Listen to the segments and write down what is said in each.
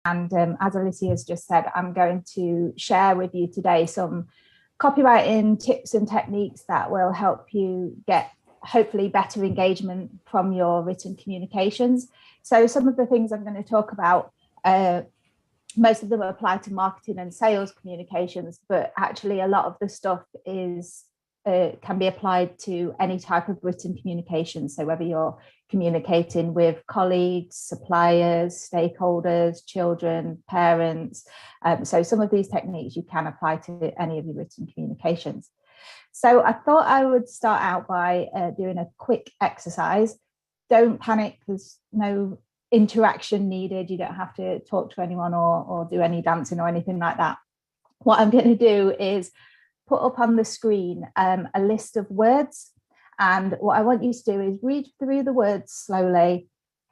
And as Alicia has just said, I'm going to share with you today some copywriting tips and techniques that will help you get hopefully better engagement from your written communications. So some of the things I'm going to talk about, most of them apply to marketing and sales communications, but actually a lot of the stuff is can be applied to any type of written communication. So whether you're communicating with colleagues, suppliers, stakeholders, children, parents. So some of these techniques you can apply to any of your written communications. So I thought I would start out by doing a quick exercise. Don't panic, there's no interaction needed. You don't have to talk to anyone or do any dancing or anything like that. What I'm going to do is put up on the screen a list of words. And what I want you to do is read through the words slowly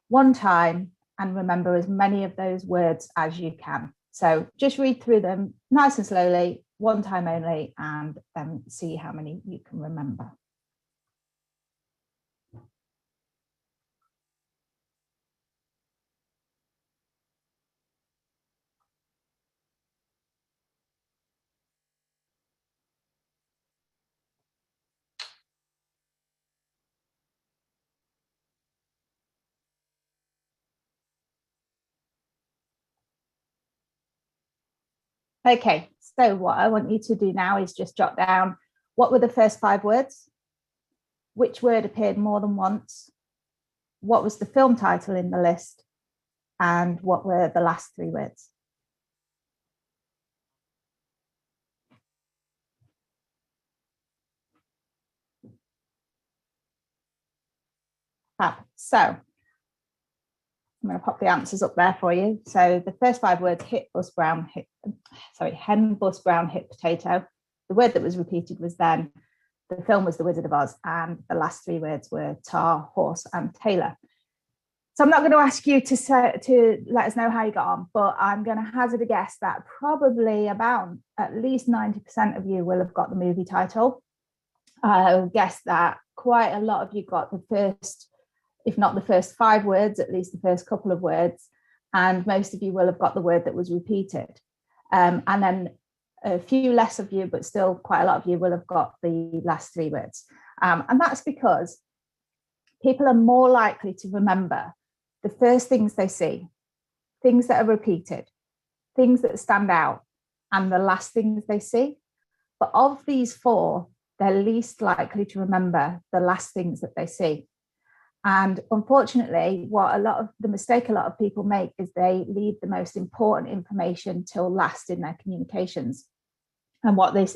one time and remember as many of those words as you can. So just read through them nice and slowly, one time only, and see how many you can remember. Okay, so what I want you to do now is just jot down what were the first 5 words, which word appeared more than once, what was the film title in the list, and what were the last 3 words. Fab. So I'm going to pop the answers up there for you. So the first 5 words: hen, bus, brown, hit, potato. The word that was repeated was then. The film was The Wizard of Oz, and the last 3 words were tar, horse, and tailor. So I'm not going to ask you to let us know how you got on, but I'm going to hazard a guess that probably about at least 90% of you will have got the movie title. I'll guess that quite a lot of you got the first, if not the first 5 words, at least the first couple of words, and most of you will have got the word that was repeated. And then a few less of you, but still quite a lot of you will have got the last 3 words. And that's because people are more likely to remember the first things they see, things that are repeated, things that stand out, and the last things they see. But of these 4, they're least likely to remember the last things that they see. And unfortunately, the mistake a lot of people make is they leave the most important information till last in their communications. And what this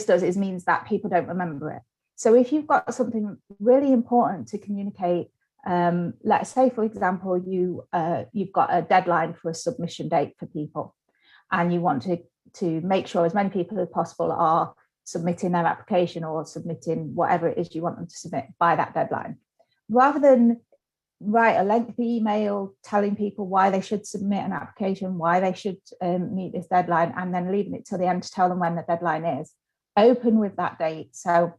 does is means that people don't remember it. So if you've got something really important to communicate, let's say, for example, you've got a deadline for a submission date for people, and you want to make sure as many people as possible are submitting their application or submitting whatever it is you want them to submit by that deadline. Rather than write a lengthy email telling people why they should submit an application, why they should meet this deadline, and then leaving it till the end to tell them when the deadline is, open with that date. So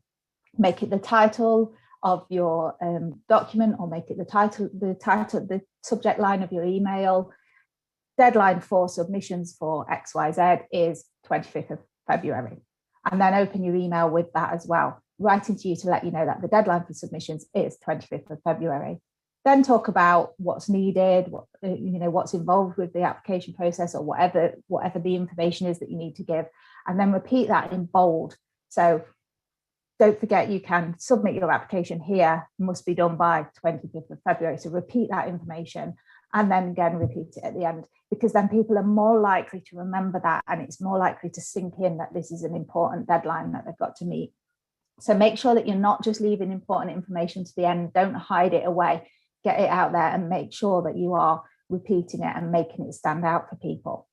make it the title of your document, or make it the subject line of your email. Deadline for submissions for XYZ is 25th of February. And then open your email with that as well, writing to you to let you know that the deadline for submissions is 25th of February. Then talk about what's needed, what's involved with the application process, or whatever the information is that you need to give, and then repeat that in bold. So don't forget, you can submit your application here, must be done by 25th of February. So repeat that information, and then again repeat it at the end, because then people are more likely to remember that, and it's more likely to sink in that this is an important deadline that they've got to meet. So make sure that you're not just leaving important information to the end. Don't hide it away. Get it out there and make sure that you are repeating it and making it stand out for people.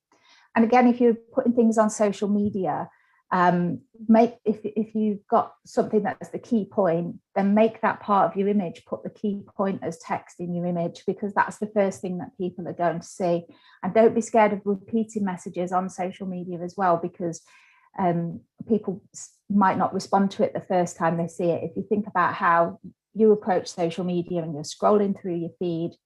And again, if you're putting things on social media, if you've got something that's the key point, then make that part of your image, put the key point as text in your image, because that's the first thing that people are going to see. And don't be scared of repeating messages on social media as well, because people might not respond to it the first time they see it. If you think about how you approach social media and you're scrolling through your feed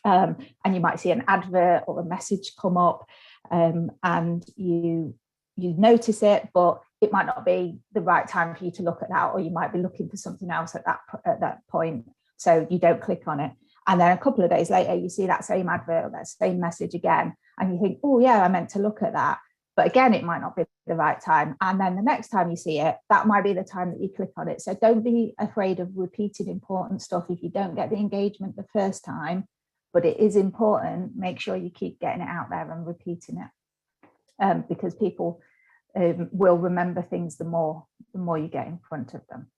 And you might see an advert or a message come up, and you notice it, but it might not be the right time for you to look at that, or you might be looking for something else at that point, so you don't click on it. And then a couple of days later, you see that same advert or that same message again, and you think, oh yeah, I meant to look at that. But again, it might not be the right time. And then the next time you see it, that might be the time that you click on it. So don't be afraid of repeating important stuff. If you don't get the engagement the first time, but it is important, make sure you keep getting it out there and repeating it, because people will remember things the more you get in front of them.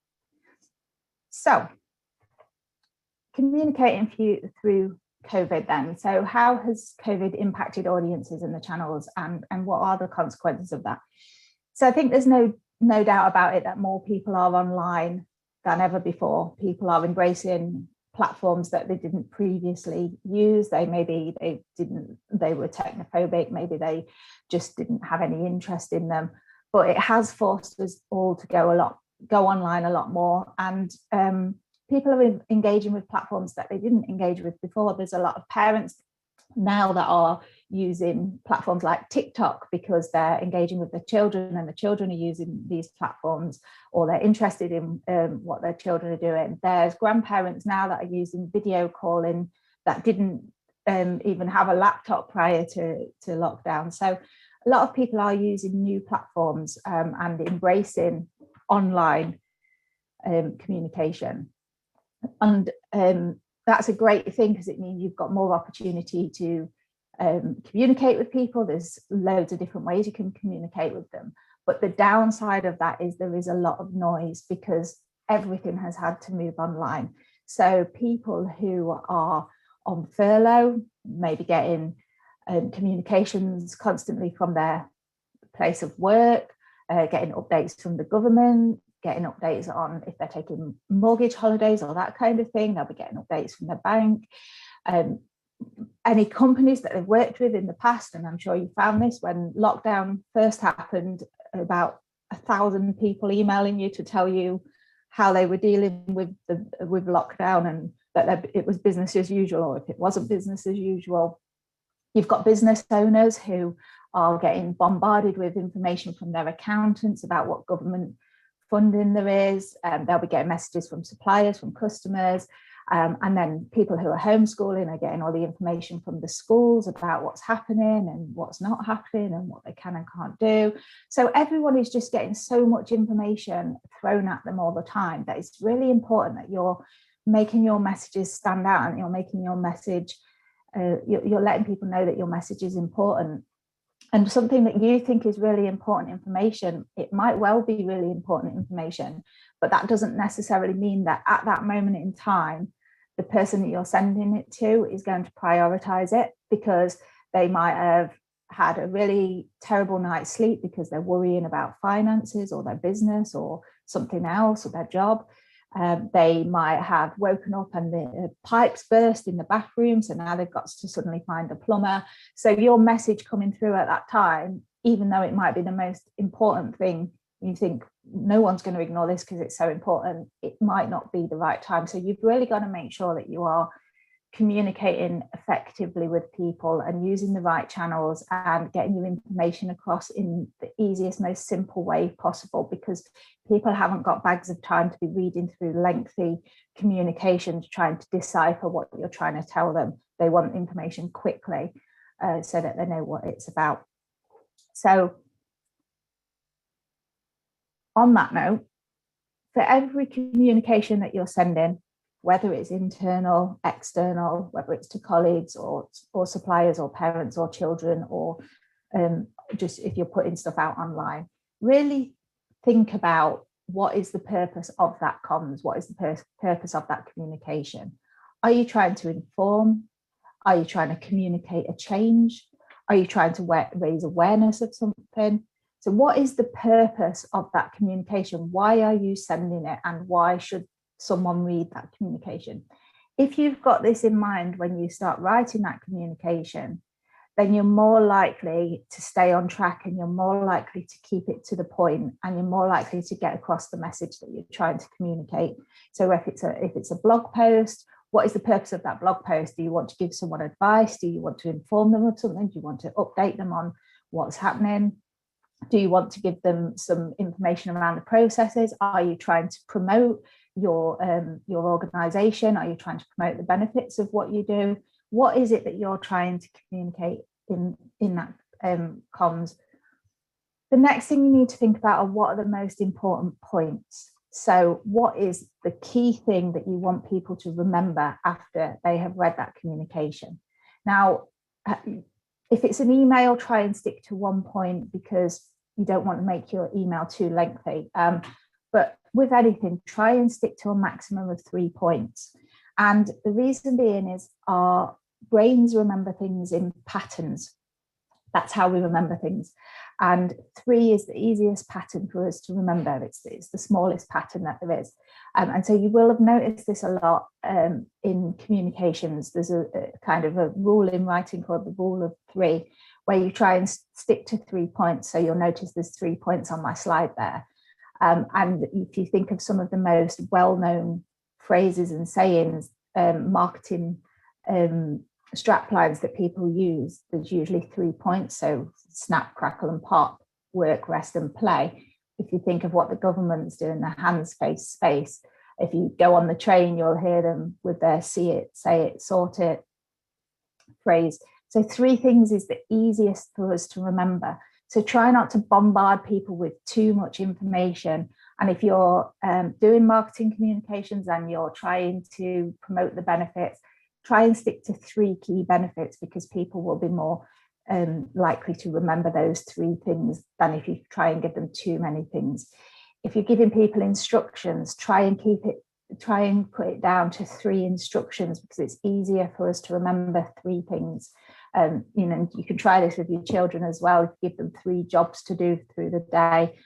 So communicating through COVID then. So how has COVID impacted audiences and the channels, and what are the consequences of that? So I think there's no doubt about it that more people are online than ever before. People are embracing platforms that they didn't previously use. They were technophobic, maybe they just didn't have any interest in them. But it has forced us all to go online a lot more, and people are engaging with platforms that they didn't engage with before. There's a lot of parents now that are using platforms like TikTok because they're engaging with their children, and the children are using these platforms, or they're interested in what their children are doing. There's grandparents now that are using video calling that didn't even have a laptop prior to lockdown. So a lot of people are using new platforms and embracing online communication. And that's a great thing, because it means you've got more opportunity to communicate with people. There's loads of different ways you can communicate with them. But the downside of that is there is a lot of noise, because everything has had to move online. So people who are on furlough, maybe getting communications constantly from their place of work, getting updates from the government, getting updates on if they're taking mortgage holidays or that kind of thing. They'll be getting updates from the bank. Any companies that they've worked with in the past, and I'm sure you found this when lockdown first happened, about 1,000 people emailing you to tell you how they were dealing with lockdown, and that it was business as usual, or if it wasn't business as usual. You've got business owners who are getting bombarded with information from their accountants about what government funding there is. They'll be getting messages from suppliers, from customers, and then people who are homeschooling are getting all the information from the schools about what's happening and what's not happening and what they can and can't do. So everyone is just getting so much information thrown at them all the time that it's really important that you're making your messages stand out, and you're making your message, you're letting people know that your message is important. And something that you think is really important information, it might well be really important information, but that doesn't necessarily mean that at that moment in time, the person that you're sending it to is going to prioritize it, because they might have had a really terrible night's sleep because they're worrying about finances or their business or something else or their job. They might have woken up and the pipes burst in the bathroom, so now they've got to suddenly find a plumber. So your message coming through at that time, even though it might be the most important thing, you think no one's going to ignore this because it's so important, it might not be the right time. So you've really got to make sure that you are communicating effectively with people and using the right channels and getting your information across in the easiest, most simple way possible, because people haven't got bags of time to be reading through lengthy communications trying to decipher what you're trying to tell them. They want information quickly so that they know what it's about. So on that note, for every communication that you're sending, whether it's internal, external, whether it's to colleagues or suppliers or parents or children, or just if you're putting stuff out online, really think about what is the purpose of that comms, what is the purpose of that communication. Are you trying to inform? Are you trying to communicate a change? Are you trying to raise awareness of something? So what is the purpose of that communication? Why are you sending it, and why should someone read that communication? If you've got this in mind when you start writing that communication, then you're more likely to stay on track, and you're more likely to keep it to the point, and you're more likely to get across the message that you're trying to communicate. So if it's a blog post, what is the purpose of that blog post? Do you want to give someone advice? Do you want to inform them of something? Do you want to update them on what's happening? Do you want to give them some information around the processes? Are you trying to promote your organization? Are you trying to promote the benefits of what you do? What is it that you're trying to communicate in that comms? The next thing you need to think about are what are the most important points. So what is the key thing that you want people to remember after they have read that communication? Now, if it's an email, try and stick to one point because you don't want to make your email too lengthy. But with anything, try and stick to a maximum of 3 points. And the reason being is our brains remember things in patterns. That's how we remember things. And 3 is the easiest pattern for us to remember. It's the smallest pattern that there is. And so you will have noticed this a lot in communications. There's a kind of a rule in writing called the rule of 3, where you try and stick to 3 points. So you'll notice there's 3 points on my slide there. And if you think of some of the most well-known phrases and sayings, marketing strap lines that people use, there's usually 3 points. So snap, crackle and pop, work, rest and play. If you think of what the government's doing, the hands, face, space. If you go on the train, you'll hear them with their see it, say it, sort it phrase. So 3 things is the easiest for us to remember. So try not to bombard people with too much information. And if you're doing marketing communications and you're trying to promote the benefits, try and stick to 3 key benefits because people will be more likely to remember those 3 things than if you try and give them too many things. If you're giving people instructions, try and put it down to 3 instructions because it's easier for us to remember 3 things. You can try this with your children as well. Give them 3 jobs to do through the day.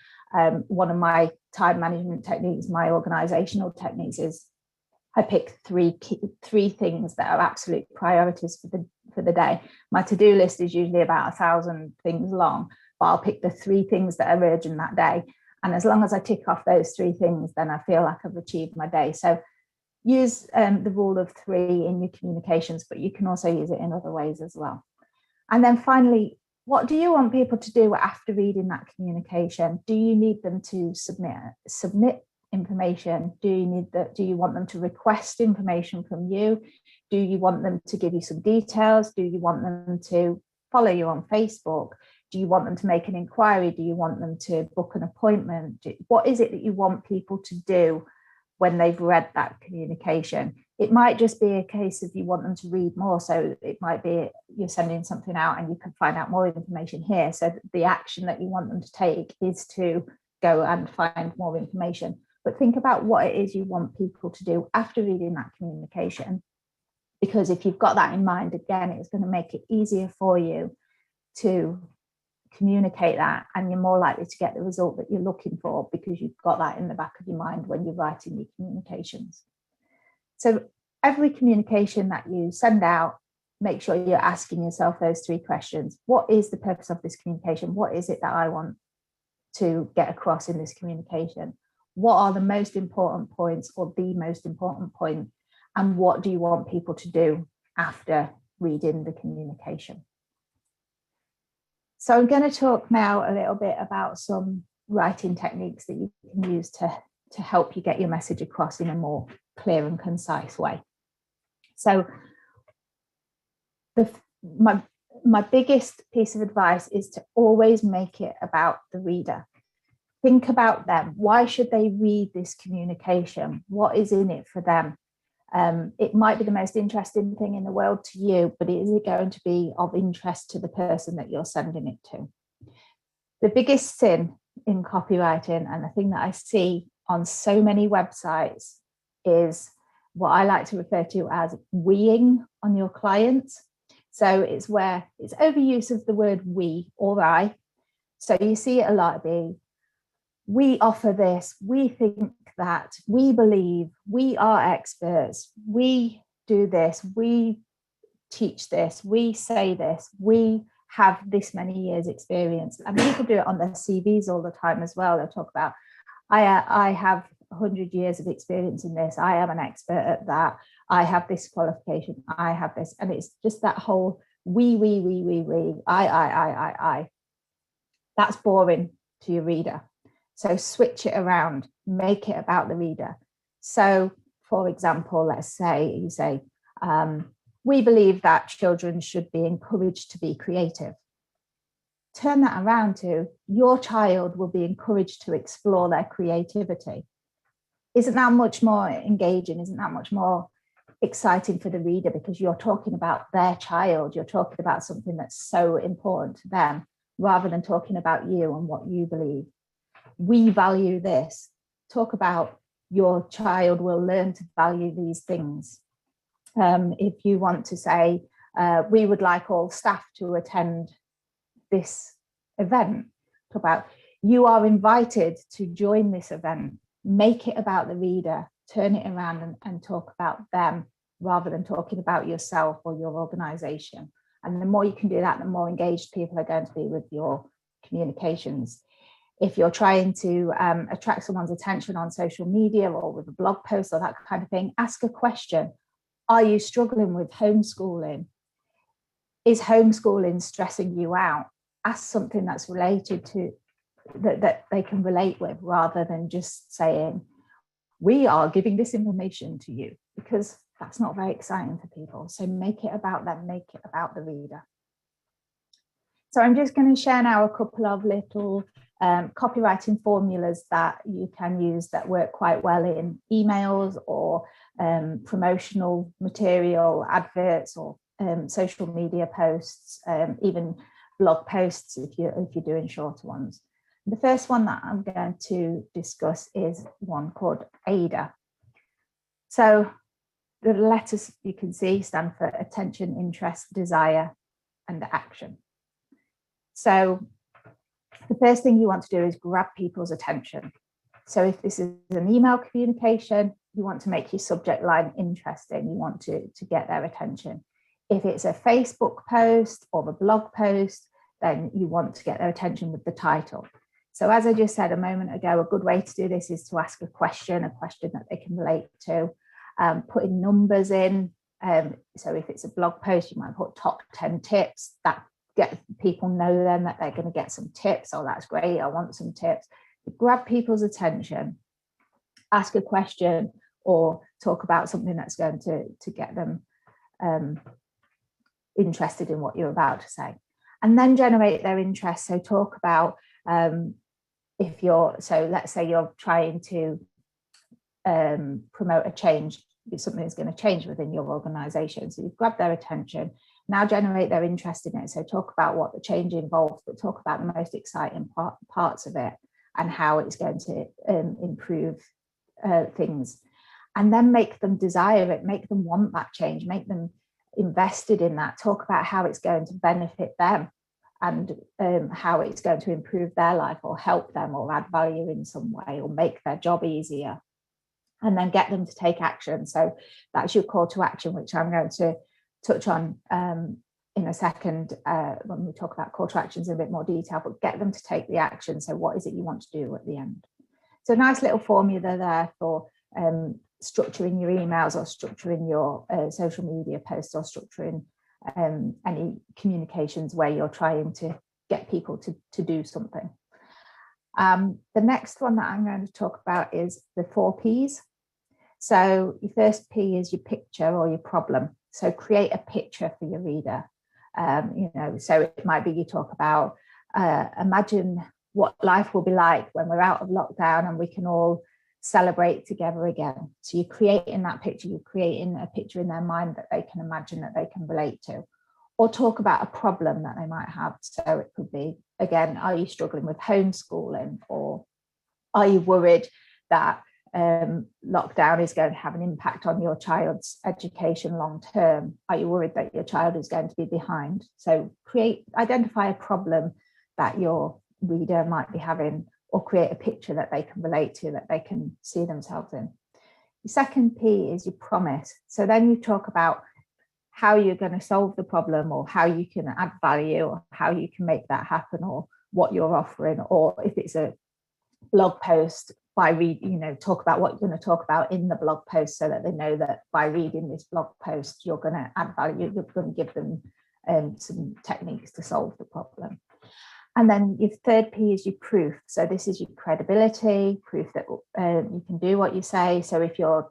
One of my time management techniques, my organizational techniques, is I pick 3 things that are absolute priorities for the day. My to-do list is usually about 1,000 things long, but I'll pick the 3 things that are urgent that day. And as long as I tick off those 3 things, then I feel like I've achieved my day. So use the rule of 3 in your communications, but you can also use it in other ways as well. And then finally, what do you want people to do after reading that communication? Do you need them to submit information? Do you want them to request information from you? Do you want them to give you some details? Do you want them to follow you on Facebook? Do you want them to make an inquiry? Do you want them to book an appointment? What is it that you want people to do when they've read that communication? It might just be a case of you want them to read more. So it might be you're sending something out and you can find out more information here. So the action that you want them to take is to go and find more information. But think about what it is you want people to do after reading that communication. Because if you've got that in mind, again, it's going to make it easier for you to communicate that, and you're more likely to get the result that you're looking for because you've got that in the back of your mind when you're writing your communications. So every communication that you send out, make sure you're asking yourself those 3 questions. What is the purpose of this communication? What is it that I want to get across in this communication? What are the most important points or the most important point? And what do you want people to do after reading the communication? So I'm going to talk now a little bit about some writing techniques that you can use to help you get your message across in a more clear and concise way. So my biggest piece of advice is to always make it about the reader. Think about them. Why should they read this communication? What is in it for them? It might be the most interesting thing in the world to you, but is it going to be of interest to the person that you're sending it to? The biggest sin in copywriting, and the thing that I see on so many websites, is what I like to refer to as weeing on your clients. So it's where it's overuse of the word we or I. So you see it a lot be, we offer this, we think that, we believe, we are experts, we do this, we teach this, we say this, we have this many years experience. And people do it on their CVs all the time as well. They'll talk about, I have 100 years of experience in this, I am an expert at that, I have this qualification, I have this. And it's just that whole I. That's boring to your reader. So switch it around, make it about the reader. So, for example, let's say you say, we believe that children should be encouraged to be creative. Turn that around to, your child will be encouraged to explore their creativity. Isn't that much more engaging? Isn't that much more exciting for the reader? Because you're talking about their child, you're talking about something that's so important to them, rather than talking about you and what you believe. We value this. Talk about your child will learn to value these things. If you want to say, we would like all staff to attend this event, talk about, you are invited to join this event. Make it about the reader, turn it around and talk about them, rather than talking about yourself or your organization. And the more you can do that, the more engaged people are going to be with your communications. If you're trying to attract someone's attention on social media or with a blog post or that kind of thing, ask a question. Are you struggling with homeschooling? Is homeschooling stressing you out? Ask something that's related to that they can relate with, rather than just saying, we are giving this information to you, because that's not very exciting for people. So make it about them, make it about the reader. So I'm just going to share now a couple of little copywriting formulas that you can use that work quite well in emails or promotional material, adverts, or social media posts, even blog posts if you're doing shorter ones. The first one that I'm going to discuss is one called AIDA. So the letters you can see stand for attention, interest, desire, and action. So the first thing you want to do is grab people's attention. So if this is an email communication, you want to make your subject line interesting. You want to get their attention. If it's a Facebook post or a blog post, then you want to get their attention with the title. So as I just said a moment ago, a good way to do this is to ask a question that they can relate to, putting numbers in. So if it's a blog post, you might put top 10 tips. That get people know then that they're going to get some tips. Oh, that's great, I want some tips. Grab people's attention, ask a question, or talk about something that's going to get them interested in what you're about to say. And then generate their interest. So talk about let's say you're trying to promote a change, if something is going to change within your organization. So you've grabbed their attention, now generate their interest in it. So talk about what the change involves, but talk about the most exciting parts of it and how it's going to improve things. And then make them desire it, make them want that change, make them invested in that. Talk about how it's going to benefit them and how it's going to improve their life or help them or add value in some way or make their job easier. And then get them to take action. So that's your call to action, which I'm going to touch on in a second when we talk about call to actions in a bit more detail, but get them to take the action. So what is it you want to do at the end? So nice little formula there for structuring your emails or structuring your social media posts or structuring any communications where you're trying to get people to do something. The next one that I'm going to talk about is the 4 Ps. So your first P is your picture or your problem. So create a picture for your reader. So it might be you talk about imagine what life will be like when we're out of lockdown and we can all celebrate together again. So you're creating that picture, you're creating a picture in their mind that they can imagine, that they can relate to. Or talk about a problem that they might have. So it could be, again, are you struggling with homeschooling? Or are you worried that lockdown is going to have an impact on your child's education long term? Are you worried that your child is going to be behind? So identify a problem that your reader might be having, or create a picture that they can relate to, that they can see themselves in. The second P is your promise. So then you talk about how you're going to solve the problem, or how you can add value, or how you can make that happen, or what you're offering. Or if it's a blog post, talk about what you're going to talk about in the blog post, so that they know that by reading this blog post, you're going to add value, you're going to give them some techniques to solve the problem. And then your third P is your proof. So this is your credibility, proof that you can do what you say. So if you're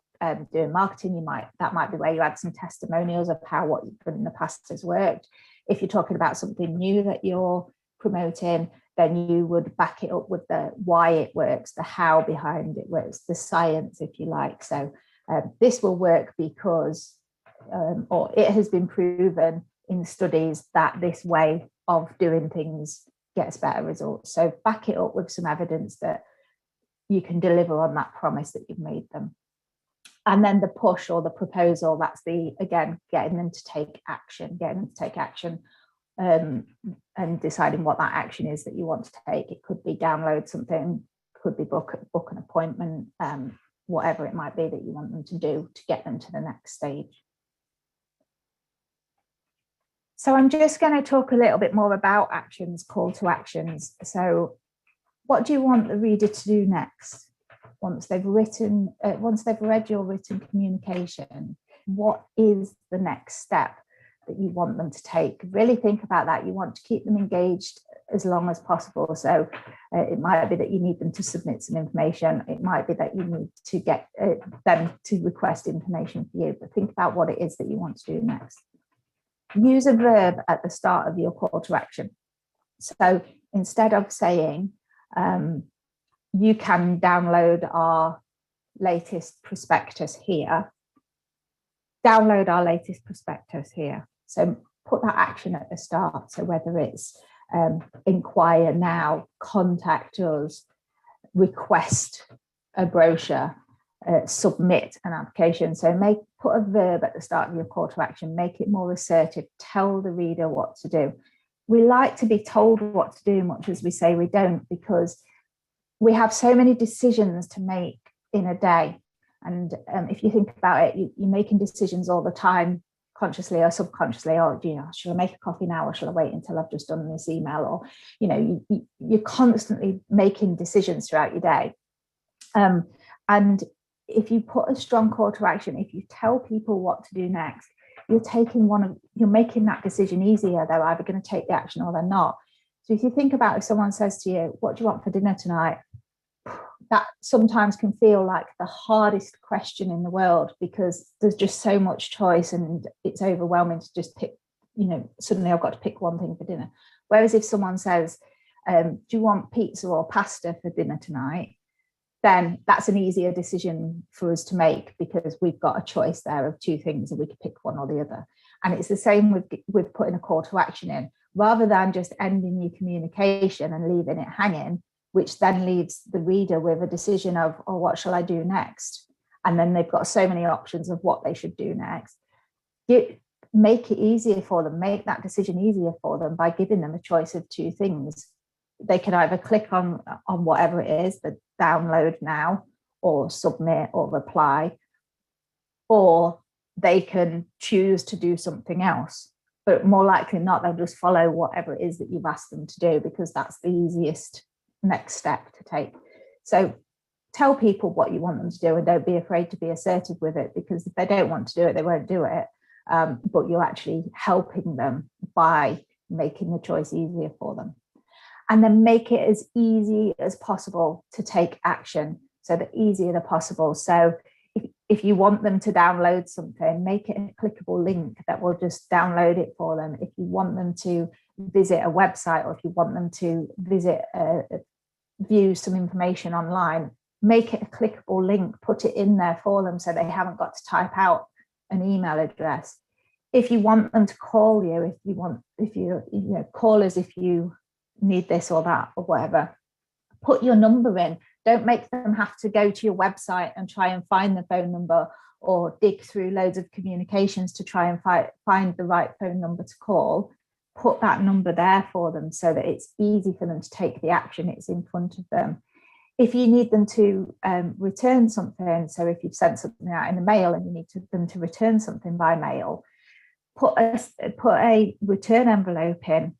doing marketing, that might be where you add some testimonials of how what you've done in the past has worked. If you're talking about something new that you're promoting, then you would back it up with the why it works, the how behind it works, the science, if you like. So this will work because, or it has been proven in studies that this way of doing things gets better results. So back it up with some evidence that you can deliver on that promise that you've made them. And then the push or the proposal, that's again, getting them to take action, and deciding what that action is that you want to take. It could be download something, could be book an appointment, whatever it might be that you want them to do to get them to the next stage. So I'm just going to talk a little bit more about actions, call to actions. So what do you want the reader to do next? Once they've read your written communication, what is the next step that you want them to take? Really think about that. You want to keep them engaged as long as possible. So it might be that you need them to submit some information. It might be that you need to get them to request information for you, but think about what it is that you want to do next. Use a verb at the start of your call to action. So instead of saying, you can download our latest prospectus here, download our latest prospectus here. So put that action at the start. So whether it's inquire now, contact us, request a brochure, submit an application. So put a verb at the start of your call to action, make it more assertive, tell the reader what to do. We like to be told what to do much as we say we don't, because we have so many decisions to make in a day. And if you think about it, you're making decisions all the time, consciously or subconsciously. Or, should I make a coffee now, or shall I wait until I've just done this email? Or, you're constantly making decisions throughout your day. And if you put a strong call to action, if you tell people what to do next, you're making that decision easier. They're either going to take the action or they're not. So if you think about, if someone says to you, what do you want for dinner tonight? That sometimes can feel like the hardest question in the world, because there's just so much choice and it's overwhelming to just pick, suddenly I've got to pick one thing for dinner. Whereas if someone says, do you want pizza or pasta for dinner tonight? Then that's an easier decision for us to make, because we've got a choice there of two things and we could pick one or the other. And it's the same with putting a call to action in, rather than just ending your communication and leaving it hanging, which then leaves the reader with a decision of, oh, what shall I do next? And then they've got so many options of what they should do next. Make it easier for them, make that decision easier for them by giving them a choice of two things. They can either click on whatever it is, the download now, or submit or reply, or they can choose to do something else. But more likely not, they'll just follow whatever it is that you've asked them to do, because that's the easiest next step to take. So tell people what you want them to do, and don't be afraid to be assertive with it, because if they don't want to do it, they won't do it. But you're actually helping them by making the choice easier for them. And then make it as easy as possible to take action. So the easier the possible. So if you want them to download something, make it a clickable link that will just download it for them. If you want them to visit a website, or if you want them to view some information online, make it a clickable link, put it in there for them so they haven't got to type out an email address. If you want them to call you, if you call us if you need this or that or whatever, put your number in. Don't make them have to go to your website and try and find the phone number, or dig through loads of communications to try and find the right phone number to call. Put that number there for them so that it's easy for them to take the action. It's in front of them. If you need them to return something, so if you've sent something out in the mail and you need them to return something by mail, put a return envelope in,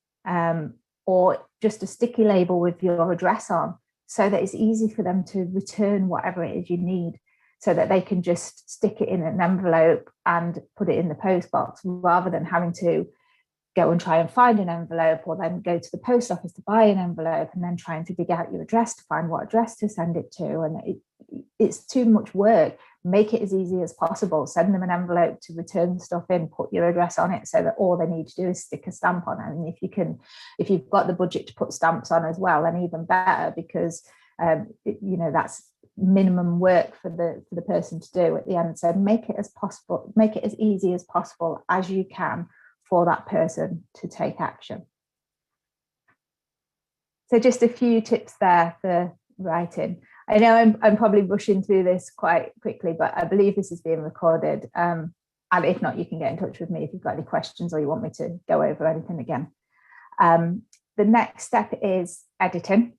or just a sticky label with your address on, so that it's easy for them to return whatever it is you need, so that they can just stick it in an envelope and put it in the post box, rather than having to go and try and find an envelope, or then go to the post office to buy an envelope, and then trying to dig out your address to find what address to send it to. And it's too much work. Make it as easy as possible. Send them an envelope to return stuff in, put your address on it, so that all they need to do is stick a stamp on it. And if you've got the budget to put stamps on as well, then even better, because that's minimum work for the person to do at the end. So make it as easy as possible as you can for that person to take action. So just a few tips there for writing. I know I'm probably rushing through this quite quickly, but I believe this is being recorded. And if not, you can get in touch with me if you've got any questions or you want me to go over anything again. The next step is editing.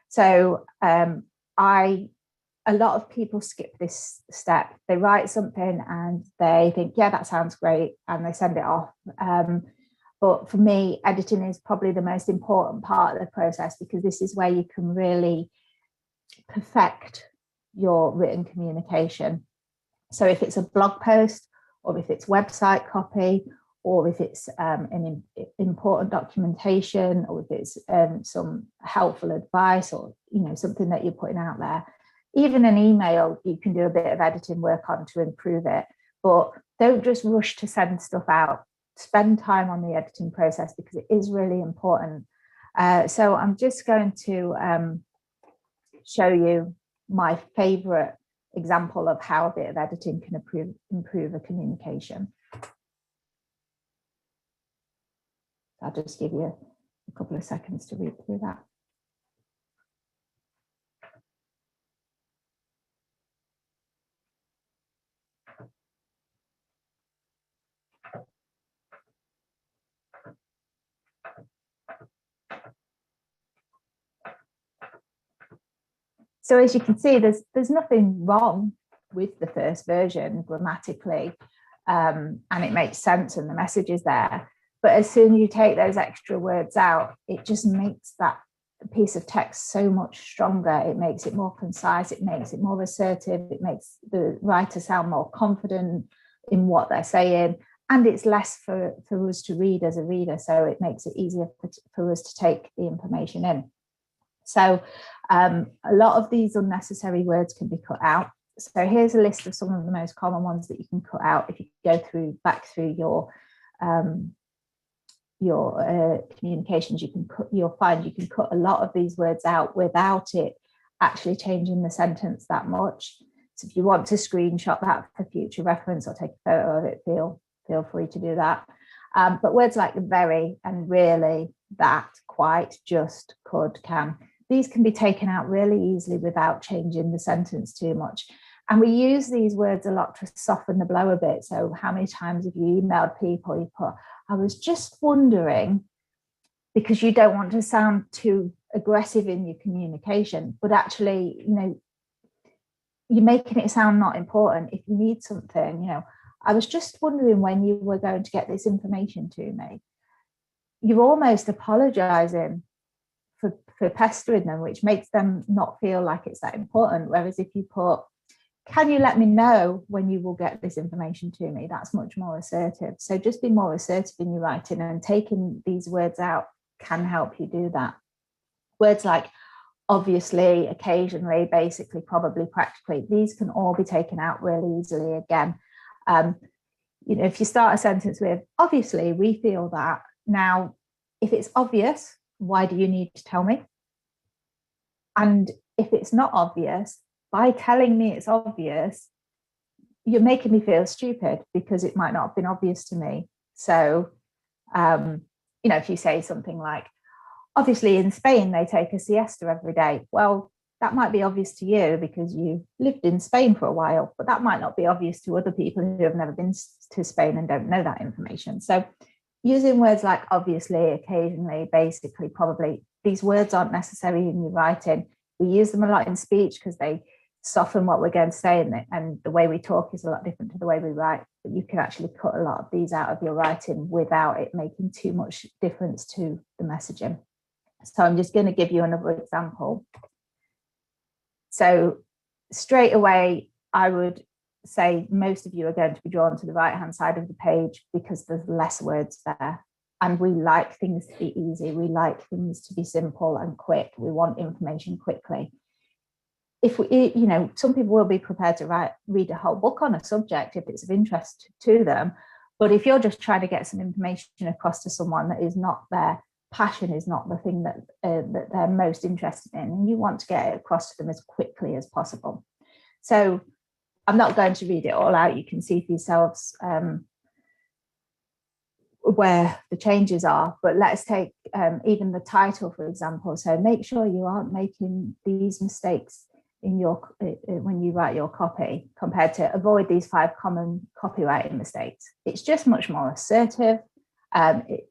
So a lot of people skip this step. They write something and they think, yeah, that sounds great, and they send it off. But for me, editing is probably the most important part of the process, because this is where you can really perfect your written communication. So if it's a blog post, or if it's website copy, or if it's an important documentation, or if it's some helpful advice, or something that you're putting out there, even an email, you can do a bit of editing work on to improve it. But don't just rush to send stuff out. Spend time on the editing process, because it is really important. So I'm just going to show you my favorite example of how a bit of editing can improve a communication. I'll just give you a couple of seconds to read through that. So as you can see, there's nothing wrong with the first version grammatically, and it makes sense and the message is there. But as soon as you take those extra words out, it just makes that piece of text so much stronger. It makes it more concise, it makes it more assertive, it makes the writer sound more confident in what they're saying, and it's less for us to read as a reader, so it makes it easier for us to take the information in. So a lot of these unnecessary words can be cut out. So here's a list of some of the most common ones that you can cut out. If you go back through your communications, you'll find you can cut a lot of these words out without it actually changing the sentence that much. So if you want to screenshot that for future reference or take a photo of it, feel free to do that. But words like very and really, that, quite, just, could, can, these can be taken out really easily without changing the sentence too much. And we use these words a lot to soften the blow a bit. So how many times have you emailed people, you put, I was just wondering, because you don't want to sound too aggressive in your communication, but actually, you're making it sound not important. If you need something, I was just wondering when you were going to get this information to me. You're almost apologizing for pestering them, which makes them not feel like it's that important. Whereas if you put, can you let me know when you will get this information to me? That's much more assertive. So just be more assertive in your writing, and taking these words out can help you do that. Words like obviously, occasionally, basically, probably, practically, these can all be taken out really easily again. If you start a sentence with, obviously, we feel that. Now, if it's obvious, why do you need to tell me? And if it's not obvious, by telling me it's obvious, you're making me feel stupid, because it might not have been obvious to me. So, if you say something like, obviously in Spain, they take a siesta every day. Well, that might be obvious to you because you lived in Spain for a while, but that might not be obvious to other people who have never been to Spain and don't know that information. So using words like obviously, occasionally, basically, probably, these words aren't necessary in your writing. We use them a lot in speech because they soften what we're going to say, and the way we talk is a lot different to the way we write. But you can actually cut a lot of these out of your writing without it making too much difference to the messaging. So I'm just going to give you another example. So straight away, I would say most of you are going to be drawn to the right-hand side of the page because there's less words there. And we like things to be easy. We like things to be simple and quick. We want information quickly. If we, some people will be prepared to read a whole book on a subject if it's of interest to them. But if you're just trying to get some information across to someone that is not their passion, is not the thing that they're most interested in, and you want to get it across to them as quickly as possible. So I'm not going to read it all out. You can see for yourselves where the changes are, but let's take even the title, for example. So make sure you aren't making these mistakes in your when you write your copy, compared to avoid these 5 common copywriting mistakes. It's just much more assertive.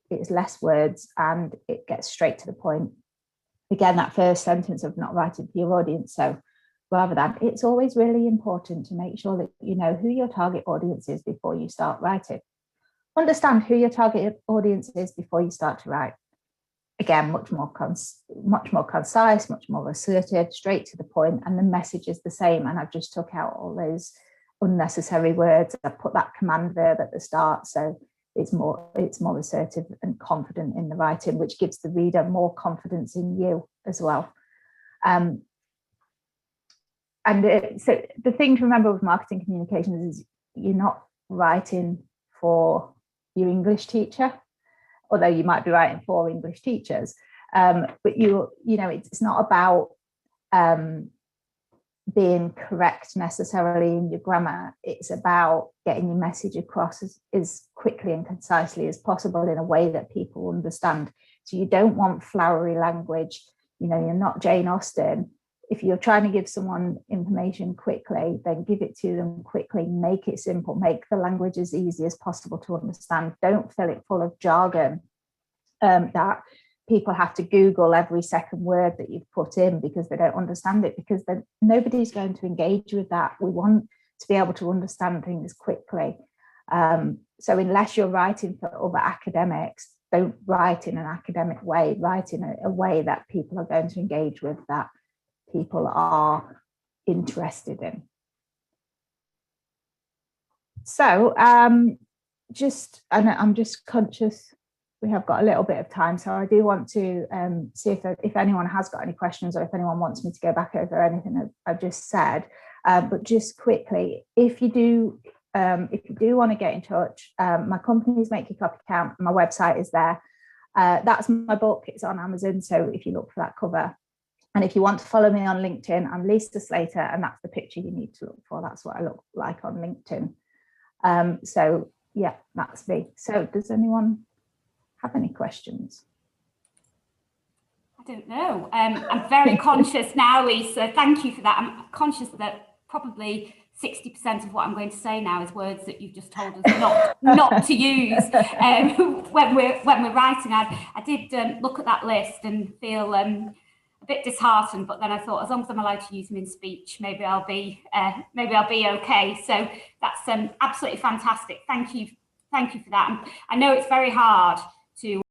It's less words and it gets straight to the point. Again, that first sentence of not writing for your audience. So rather than, it's always really important to make sure that you know who your target audience is before you start writing. Understand who your target audience is before you start to write. Again, much more concise, much more assertive, straight to the point, and the message is the same. And I've just took out all those unnecessary words. I've put that command verb at the start, so it's more assertive and confident in the writing, which gives the reader more confidence in you as well. So the thing to remember with marketing communications is you're not writing for your English teacher, although you might be writing for English teachers, but it's not about being correct necessarily in your grammar. It's about getting your message across as quickly and concisely as possible in a way that people understand. So you don't want flowery language. You're not Jane Austen. If you're trying to give someone information quickly, then give it to them quickly. Make it simple. Make the language as easy as possible to understand. Don't fill it full of jargon that people have to Google every second word that you've put in because they don't understand it, because then nobody's going to engage with that. We want to be able to understand things quickly. So unless you're writing for other academics, don't write in an academic way. Write in a way that people are going to engage with, that people are interested in. So and I'm just conscious we have got a little bit of time, so I do want to see if anyone has got any questions, or if anyone wants me to go back over anything I've just said. But just quickly, if you do want to get in touch, my company is Make Your Copy Count. My website is there. That's my book. It's on Amazon, so if you look for that cover. And if you want to follow me on LinkedIn, I'm Lisa Slater, and that's the picture you need to look for. That's what I look like on LinkedIn. So yeah, that's me. So does anyone have any questions? I don't know. I'm very conscious now, Lisa. Thank you for that. I'm conscious that probably 60% of what I'm going to say now is words that you've just told us not to use when we're writing. I did look at that list and feel a bit disheartened, but then I thought, as long as I'm allowed to use them in speech, maybe I'll be okay. So that's absolutely fantastic. Thank you for that. And I know it's very hard to